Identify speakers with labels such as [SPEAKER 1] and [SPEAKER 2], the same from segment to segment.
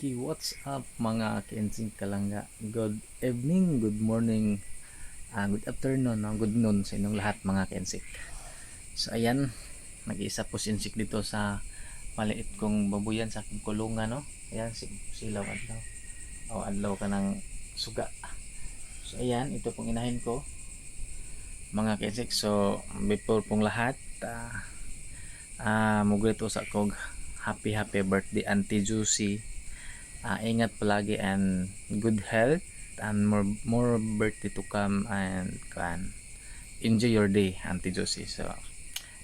[SPEAKER 1] Okay, what's up mga Kensing Kalangga? Good evening, good morning, good afternoon, good noon sa inyong lahat mga Kensik. So ayan, nag-iisa po sinsik dito sa maliit kong babuyan sa aking kulungan, no? Ayan, silaw adlaw. O adlaw ka ng suga. So ayan, ito pong inahin ko mga Kensik. So before pong lahat, mugreto sa kog happy birthday Auntie Juicy. Ingat palagi and good health and more birthday to come and enjoy your day Auntie Josie. So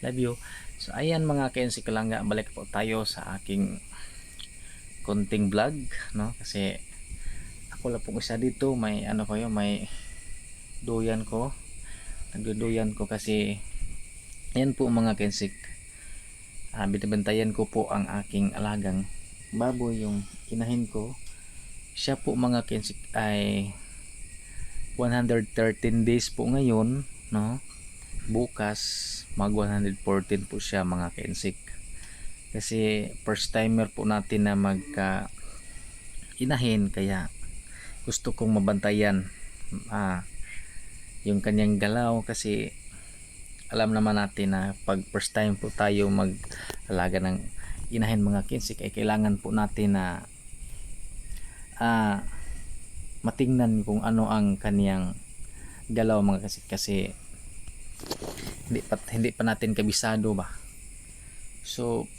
[SPEAKER 1] love you. So ayan mga Kensi Kalangga, balik po tayo sa aking konting vlog, no? Kasi ako lang pong isa dito, may may duyan ko. Nagduduyan ko kasi ayan po mga Kensik. Binabantayan ko po ang aking alagang baboy, yung inahin ko. Siya po mga Kensik ay 113 days po ngayon, no? Bukas mag 114 po siya mga Kensik. Kasi first timer po natin na magka inahin, kaya gusto kong mabantayan yung kanyang galaw, kasi alam naman natin na pag first time po tayo mag-alaga ng inahin mga Kensik ay kailangan po natin na matingnan kung ano ang kaniyang galaw mga Kensik, kasi hindi pa natin kabisado ba. So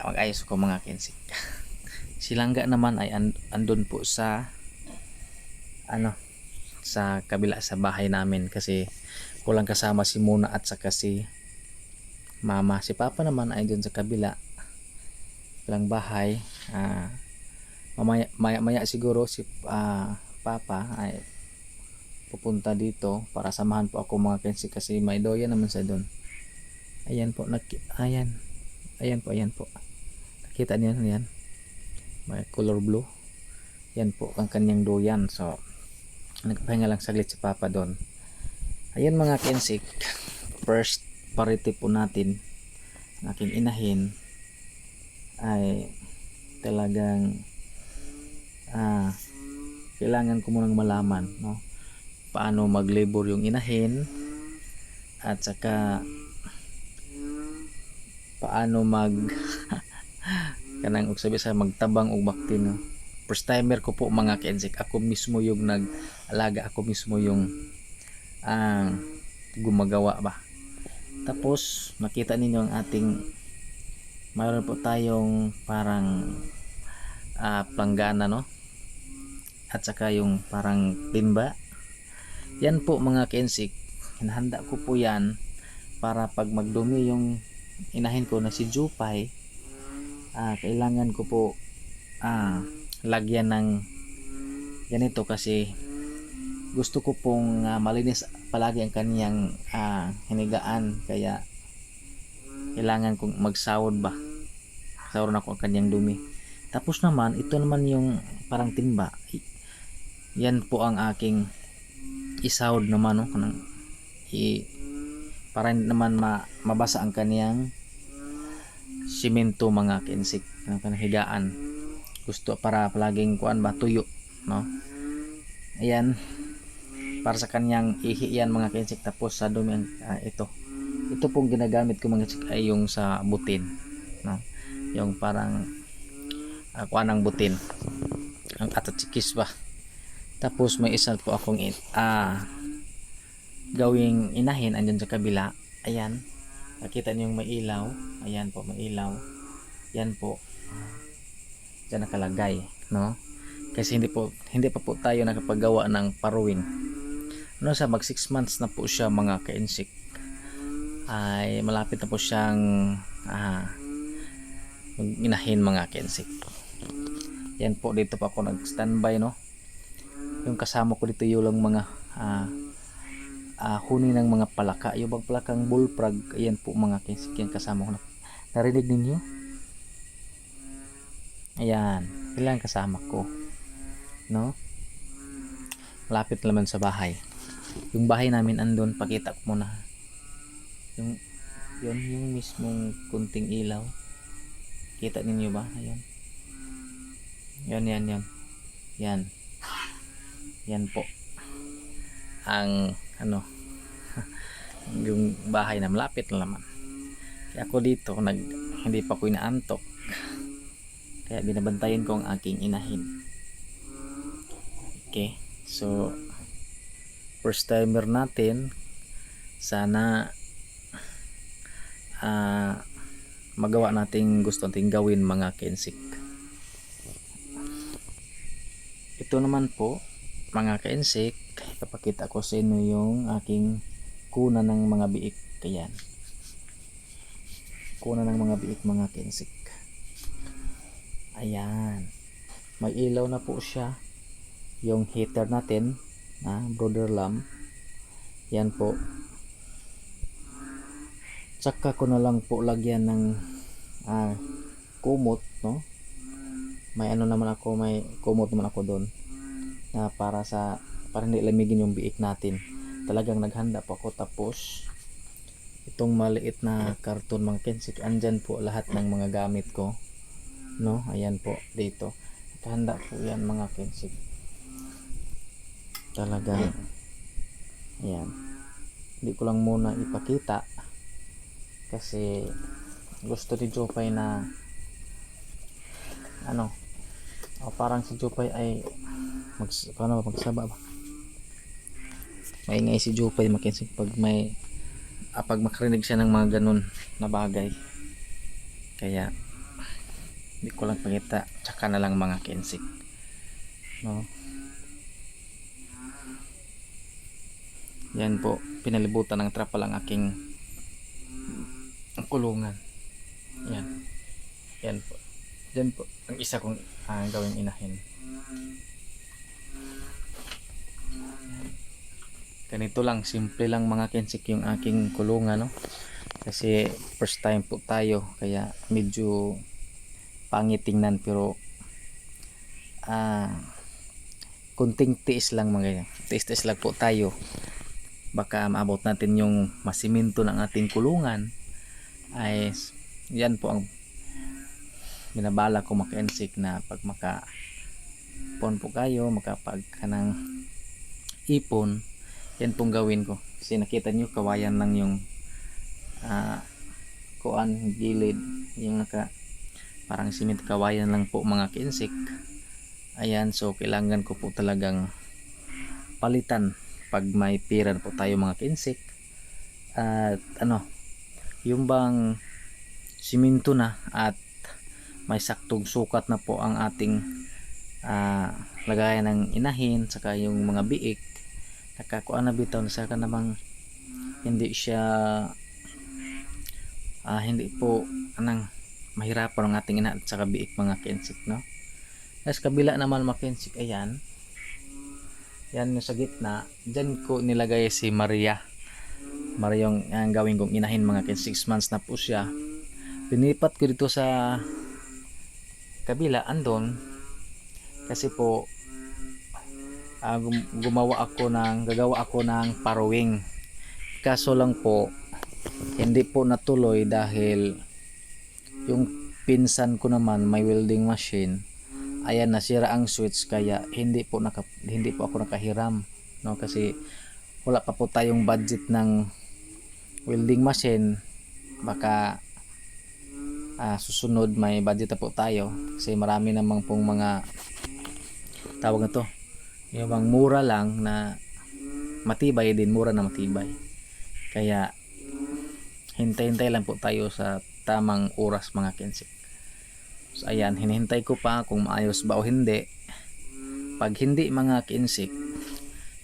[SPEAKER 1] mag-ayos ko mga Kensik. Si Langga naman ay andun po sa sa kabila sa bahay namin, kasi kulang kasama si Muna at saka si Mama. Si Papa naman ay dun sa kabila lang bahay. Maya siguro si Papa ay pupunta dito para samahan po ako mga Kensik, kasi may doya naman sa doon. Ayan po, ayan po, nakita niyo yan, may color blue. Yan po ang kanyang doyan. So nagpahinga lang saglit si Papa doon. Ayan mga Kensik, first priority po natin ang aking inahin ay talagang kailangan ko munang malaman, no, paano mag-labor yung inahin, at saka paano kanang sabi sa magtabang og bakti, no. First timer ko po mga Kensik, ako mismo yung nag-alaga, ako mismo yung gumagawa ba. Tapos makita ninyo ang ating, mayroon po tayong parang planggana, no, at saka yung parang timba. Yan po mga Kensik, hinahanda ko po yan para pag magdumi yung inahin ko na si Jupay, kailangan ko po lagyan ng ganito, kasi gusto ko pong malinis palagi ang kaniyang hinigaan, kaya kailangan kong magsawod ba, sawron ako ang kaniyang dumi. Tapos naman ito naman yung parang timba, yan po ang aking isawod naman, no, para naman mabasa ang kaniyang simento mga Kensik, ang kaniyang higaan. Gusto para palaging tuyo, no. Ayan, para sa kanyang ihi yan mga Kensik. Tapos sa dumi ito pong ginagamit ko mga Kensik ay yung sa butin, no, yung parang ng butin, ang atotsikis ba. Tapos may isa po akong gawing inahin andyan sa kabila. Ayan, nakita niyo yung may ilaw. Ayan po, may ilaw. Yan po, dyan nakalagay, no, kasi hindi pa po tayo nakapagawa ng paruwing, no. Sa mag 6 months na po siya mga Kensik, ay malapit na po siyang inahin mga Kensik. Yan po, dito pa ako nag standby, no. Yung kasama ko dito yung mga huni ng mga palaka, yung palakang bullfrog. Ayan po mga Kensik, yan kasama ko na. Narinig ninyo? Ayan, ilang kasama ko, no. Malapit naman sa bahay. Yung bahay namin andun, pakita ko muna yung mismong kunting ilaw. Kita ninyo ba? Ayun. Yan. Yan. Yan po. Ang ano, yung bahay na malapit na naman. Kaya ako dito, hindi pa ko inaantok. Kaya binabantayan ko ang aking inahin. Okay. So, first timer natin. Sana magawa nating gusto nating gawin mga kensik. Ito naman po mga kensik, ipapakita ko sa inyo yung aking kuna ng mga biik. Ayan, kuna ng mga biik mga kensik. Ayan, may ilaw na po siya. Yung heater natin na brother lamp, yan po. Tsaka ko na lang po lagyan ng kumot, no? May ano naman ako, may kumot naman ako doon na para hindi lamigin yung biik natin. Talagang naghanda po ako. Tapos itong maliit na karton mga kensik, andyan po lahat ng mga gamit ko, no? Ayan po dito, nakahanda po yan mga kensik. Talagang ayan, hindi ko lang muna ipakita kasi gusto ni Jopay na parang si Jopay ay magsaba ba, maingay si Jopay makinsig pag pag makarinig siya ng mga ganun na bagay. Kaya hindi ko lang pakita, tsaka na lang mga kensik, no? Yan po, pinalibutan ng trapal ang aking kulungan. Yan po. Yan po ang isa kong gawing inahin. Ganito lang, simple lang mga kensik yung aking kulungan, no? Kasi first time po tayo, kaya medyo pangit tingnan, pero kunting tiis lang mga ganyan. Tiis lang po tayo. Baka maabot natin yung masiminto ng ating kulungan. Ay yan po ang binabala ko mga kensik, na pag makapon po kayo, makapag kanang ipon, yan pong gawin ko. Kasi nakita nyo, kawayan lang yung gilid, yung parang simit, kawayan lang po mga kensik. Ayan, so kailangan ko po talagang palitan pag may pira po tayo mga kensik. At yung bang siminto na at may saktong sukat na po ang ating lagayan ng inahin, saka yung mga biik, nakakuha na bitaw na saka namang hindi siya hindi po mahirapan ang ating ina at saka biik mga kensik, no? Sa kabila naman mga kensik, ayan, yan sa gitna, dyan ko nilagay si Maria yung gawin kong inahin mga kensik. 6 months na po siya. Pinipat ko dito sa kabila andon kasi po gagawa ako ng paruwing. Kaso lang po hindi po natuloy dahil yung pinsan ko naman may welding machine, ayan, nasira ang switch, kaya hindi po ako nakahiram, no? Kasi wala pa po tayong budget ng welding machine. Baka susunod may budget na po tayo, kasi marami namang pong mga tawag na to, yung bang mura lang na matibay din, mura na matibay. Kaya hintay-hintay lang po tayo sa tamang oras mga kensik. So ayan, hinihintay ko pa kung maayos ba o hindi. Pag hindi mga kensik,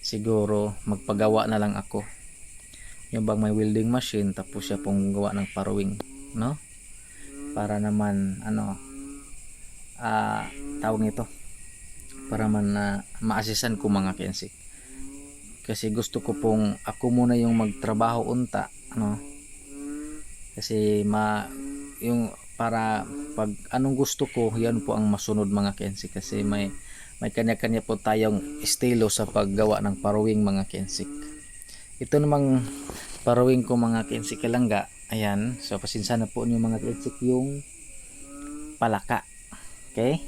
[SPEAKER 1] siguro magpagawa na lang ako. Yung bang may welding machine, tapos siya pong gawa ng paruwing, no? Para naman tawag nito, para man maasisan ko mga kensik. Kasi gusto ko pong ako muna yung magtrabaho unta, no? Kasi yung para pag anong gusto ko, yan po ang masunod mga kensik. Kasi may kanya-kanya po tayong estilo sa paggawa ng paruwing mga kensik. Ito namang paruwing ko mga kensik kalangga, ayan. So pasensya na po niyo mga kensik, yung palaka. Okay?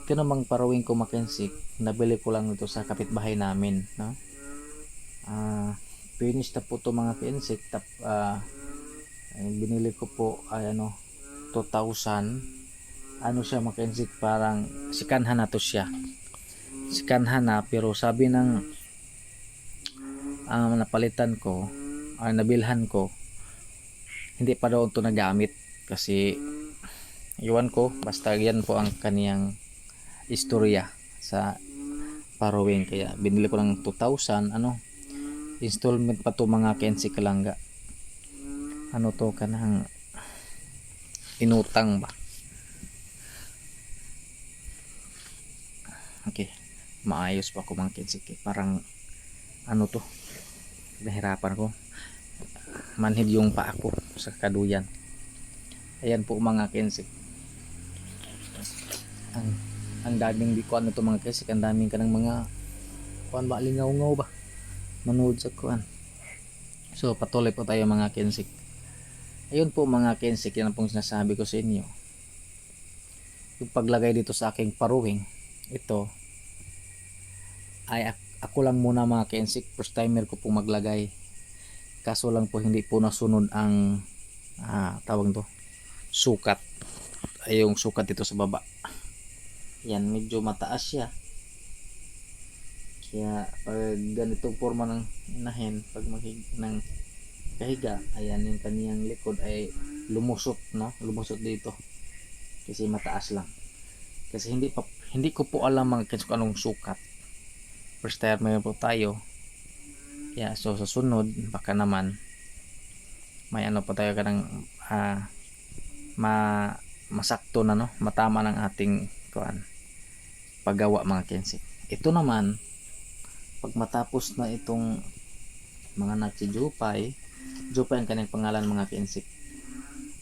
[SPEAKER 1] Ito namang parawing ko makensik, nabili ko lang ito sa kapitbahay namin, no? Finish na po ito mga kensik. Binili ko po ay 2,000. Ano siya mga kensik, parang sikanhan na to siya. Sikanhan na, pero sabi ng napalitan ko, nabilhan ko, hindi pa daw ito nagamit kasi iwan ko, basta yan po ang kaniyang istorya sa parawing, kaya binili ko ng 2,000. Installment pa to mga kensi kalangga. To kanang inutang ba. Okay, maayos pa ako mga kensi, parang to, nahirapan ko manhid yung paa ko sa kaduyan. Ayan po mga kensi, ang daming bikuan na to mga kensi, ang daming kanang mga kuan ba, lingaw-ngaw ba manood sa kuan. So patuloy po tayo mga kensik. Ayun po mga kensik, yan ang pong sinasabi ko sa inyo. Yung paglagay dito sa aking paruwing, ito ay ako lang muna mga kensik, first timer ko po maglagay. Kaso lang po hindi po nasunod ang tawag to, sukat. Ay yung sukat dito sa baba. Yan, medyo mataas siya. Kaya pag ganitong forma ng inahin, pag ng kahiga, ayan yung kaniyang likod ay lumusot, no? Lumusot dito. Kasi mataas lang. Kasi hindi ko po alam mga kung anong sukat. First time po tayo. Kaya so sa sunod, baka naman may pa tayo kanang masakto na, no? Matama ng ating kuan paggawa mga kensi. Ito naman, pag matapos na itong mga nagsi Jupay ang kanyang pangalan mga kensik.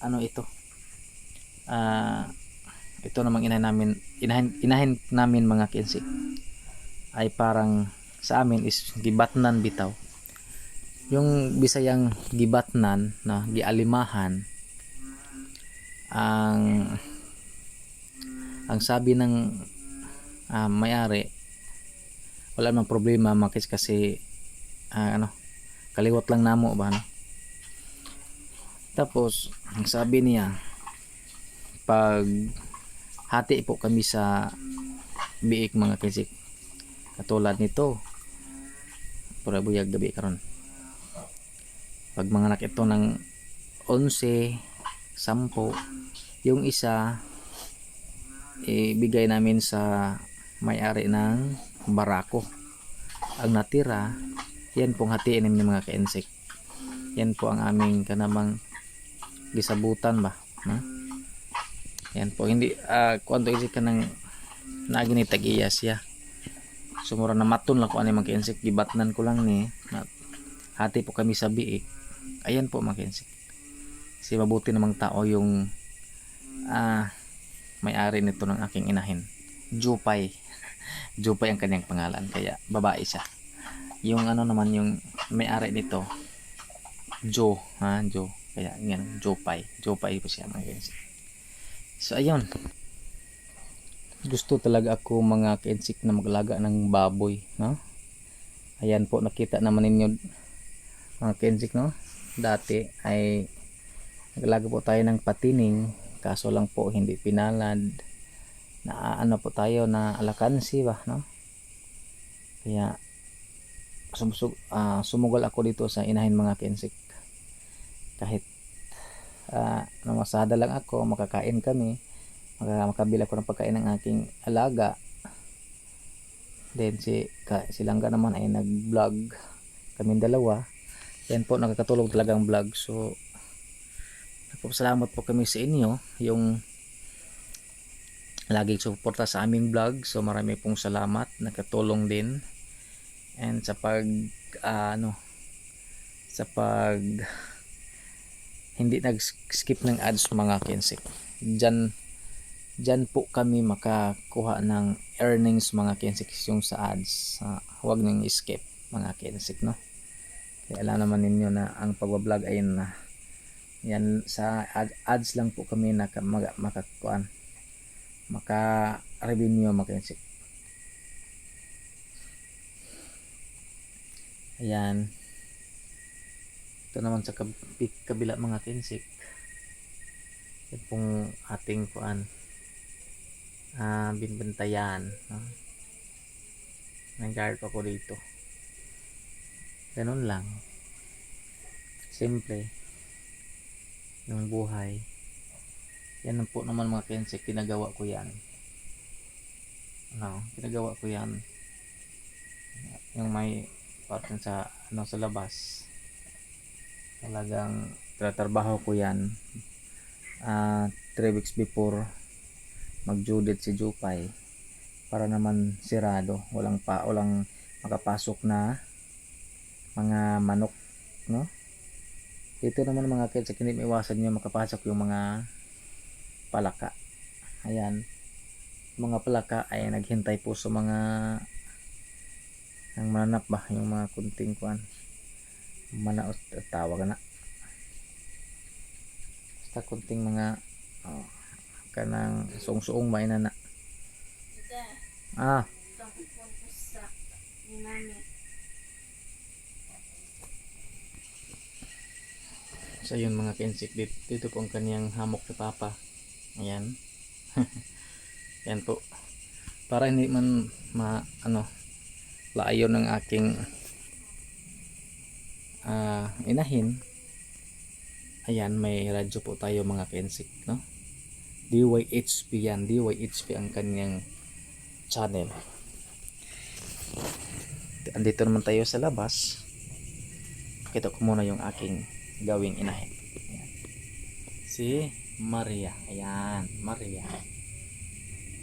[SPEAKER 1] Ito? Ito namang inahin namin mga kensik ay parang sa amin is gibatnan bitaw. Yung Bisayang gibatnan na gialimahan, ang sabi ng may-ari, wala namang problema makis kasi kaliwat lang namo ba, no? Tapos ang sabi niya, pag hati po kami sa biik mga kisik, katulad nito pura buyag gabi karon, pag mga anak ito ng 11, 10, yung isa ibigay namin sa may-ari ng barako. Ang natira, yan pong hatiin ng mga kainsik. Yan po ang aming kanamang gisabutan ba, no? Yan po, hindi kuanto isik ka ng naginitag iya siya. Sumura na maton lang ko ano mga kainsik, gibatnan ko lang ni hati po kami sa biik. Ayan po mga kainsik. Si mabuti namang tao yung may-ari nito ng aking inahin. Jupay ang kanyang pangalan, kaya babae siya. Yung naman yung may-ari nito, Jo, kaya yan, Jupay po siya mga kainsik. So ayun, gusto talaga ako mga kainsik na maglaga ng baboy, no? Ayan po, nakita naman ninyo mga kainsik, no? Dati ay naglaga po tayo ng patining, kaso lang po hindi pinalad. Po tayo na alakansi ba, no? Kaya sumugal ako dito sa inahin mga kensik. Kahit namasada lang ako, makakain kami, makabila ko ng pagkain ng aking alaga. Then silangga naman ay nag-vlog, kaming dalawa. Yan po, nakakatulog talaga ang vlog. So nagpapasalamat po kami sa inyo yung laging suporta sa aming vlog. So marami pong salamat, nakatulong din. And sa pag hindi nag-skip ng ads mga kensik, dyan po kami makakuha ng earnings mga kensik, yung sa ads. Huwag nang skip mga kensik, no? Kaya alam naman ninyo na ang pag-vlog ay Yan sa ads lang po kami na makakuan, maka revenue mga insect. Ayan. Ito naman sa kabila mga insect. Yan pong ating kuan, binbantayan, no? Nag-guard ako dito. Ganun lang. Simple yung buhay. Yan po naman mga insect, ginagawa ko yan. Ginagawa ko yan. Yung may partner sa sa labas. Talagang trabaho ko yan. 3 weeks before mag-due si Jupay, para naman sirado, walang makapasok na mga manok, no? Dito naman mga kids, hindi maiwasan nyo makapasok yung mga palaka. Ayan, mga palaka ay naghintay po sa mga ang mananap ba, yung mga kunting kuan, manaot tawag na, basta kunting mga kanang suong-suong may na so yun mga kinsik, dito po ang kaniyang hamok ni Papa. Ayan. Yan po, para hindi man laayon ng aking inahin. Ayan, may radyo po tayo mga kinsik, no? DYHP yan, DYHP ang kanyang channel. Andito naman tayo sa labas. Pakita ko muna yung aking gawing inahin. Ayan. Si Maria. Ayan, Maria.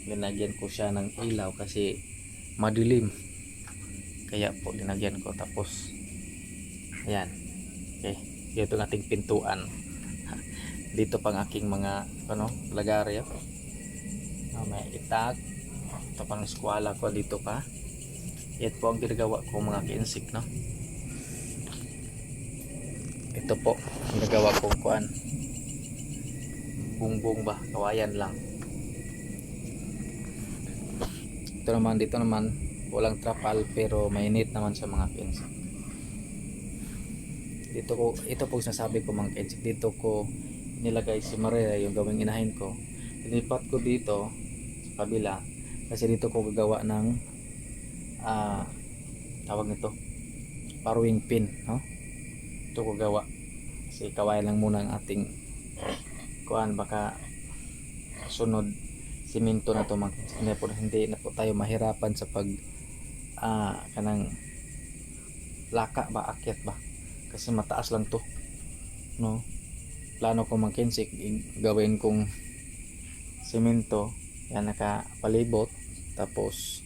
[SPEAKER 1] Linagyan ko siya ng ilaw kasi madilim. Kaya po linagyan ko. Tapos ayan. Okay, ito ang ating pintuan. Dito pang aking mga lagaryo. May itag. Ito pang eskwela ko dito pa. Yan po ang ginagawa ko mga kinsik, no? Ito po ang ginagawa kong kuan, bungbong ba, kawayan lang. Ito naman, dito naman walang trapal pero mainit naman sa mga kinsik. Ito po sinasabi ko mga kinsik, dito ko nilagay si Maria, yung gawing inahin ko. Inipat ko dito sa kabila kasi dito ko gagawa ng tawag nito, paruwing pin, no? Ito ko gawa kasi kaway lang muna ang ating kuan, baka sunod simento na to hindi na po tayo mahirapan sa pag kanang laka ba, akyat ba, kasi mataas lang to, no? Plano ko mga kinsik, gawin kong simento yan, nakapalibot, tapos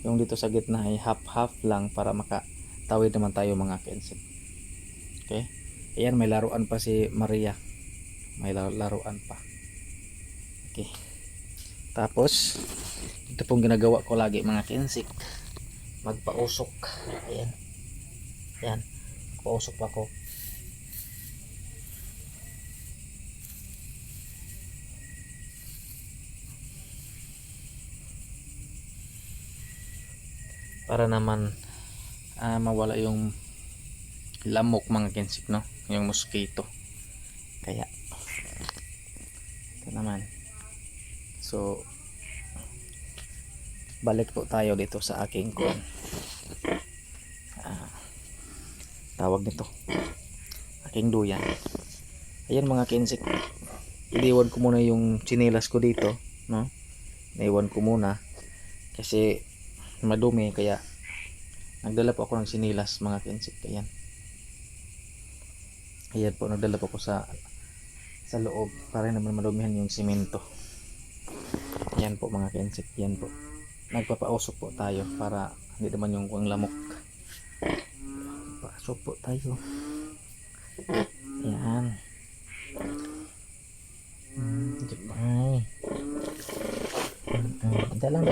[SPEAKER 1] yung dito sa gitna ay half lang para makatawid naman tayo mga kinsik. Okay, ayan, may laruan pa si Maria, may laruan pa. Okay, tapos ito pong ginagawa ko lagi mga kinsik, magpausok. Ayan, yan, pausok pa ko. Para naman mawala yung lamok mga kinsik, no? Yung mosquito. Kaya ito naman. So balik po tayo dito sa aking tawag nito, aking duyan. Ayan mga kinsik, iniwan ko muna yung tsinelas ko dito, no? Naiwan ko muna kasi madumi, kaya nagdala po ako ng sinilas mga kinsik. Ayan po, nagdala po ako sa loob para naman madumihan yung simento. Ayan po mga kinsik, yan po, nagpapausok po tayo para hindi naman yung kuwang lamok. Pausok po tayo. Ayan. Ay. Dalang.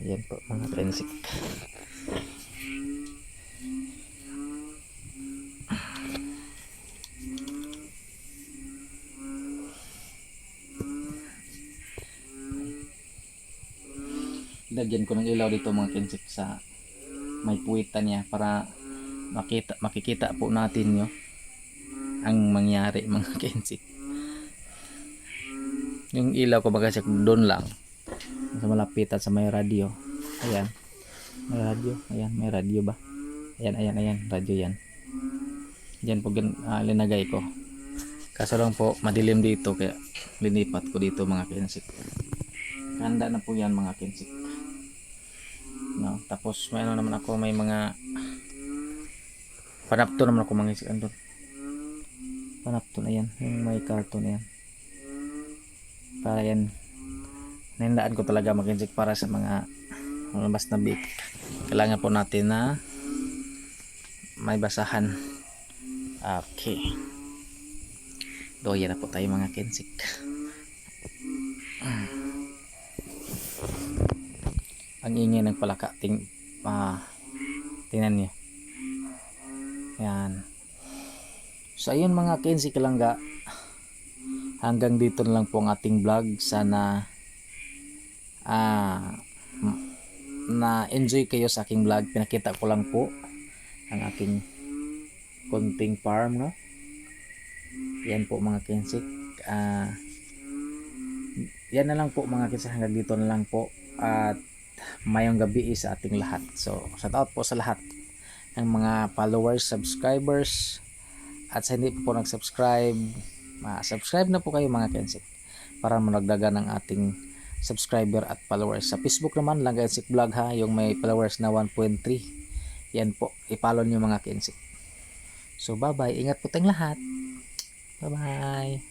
[SPEAKER 1] Ayan po mga Lagyan ko ng ilaw dito mga kensik sa may puwitan niya para makikita po natin ang mangyari mga kensik. Yung ilaw ko baga doon lang sa malapitan sa may radyo. Ayan, may radyo. Ayan, may radyo ba? Ayan, radyo yan. Diyan po linagay ko. Kaso lang po madilim dito kaya linipat ko dito mga kensik. Handa na po yan mga kensik. No, tapos may naman ako, may mga panapto naman ako mga kensik. Andun. Panapto na yan, yung may karton na yan. Para yan, nahindaan ko talaga mga kensik para sa mga mas na big. Kailangan po natin na may basahan. Okay. Doya na po tayo mga kensik. Ang ingay ng palaka. Tingnan nyo. Yan. So ayun mga kensik kalangga. Hanggang dito na lang po ang ating vlog. Sana na enjoy kayo sa aking vlog. Pinakita ko lang po ang aking konting farm, no? Yan po mga kensik. Yan na lang po mga kensik. Hanggang dito na lang po. At mayong gabi sa ating lahat. So shout out po sa lahat ng mga followers, subscribers, at sa hindi po nag-subscribe, subscribe na po kayo mga kensik para managdagan ng ating subscriber at followers. Sa Facebook naman lang Kensik Vlog ha, yung may followers na 1.3. Yan po, i-follow nyo mga kensik. So bye bye, ingat po tayong lahat. Bye bye.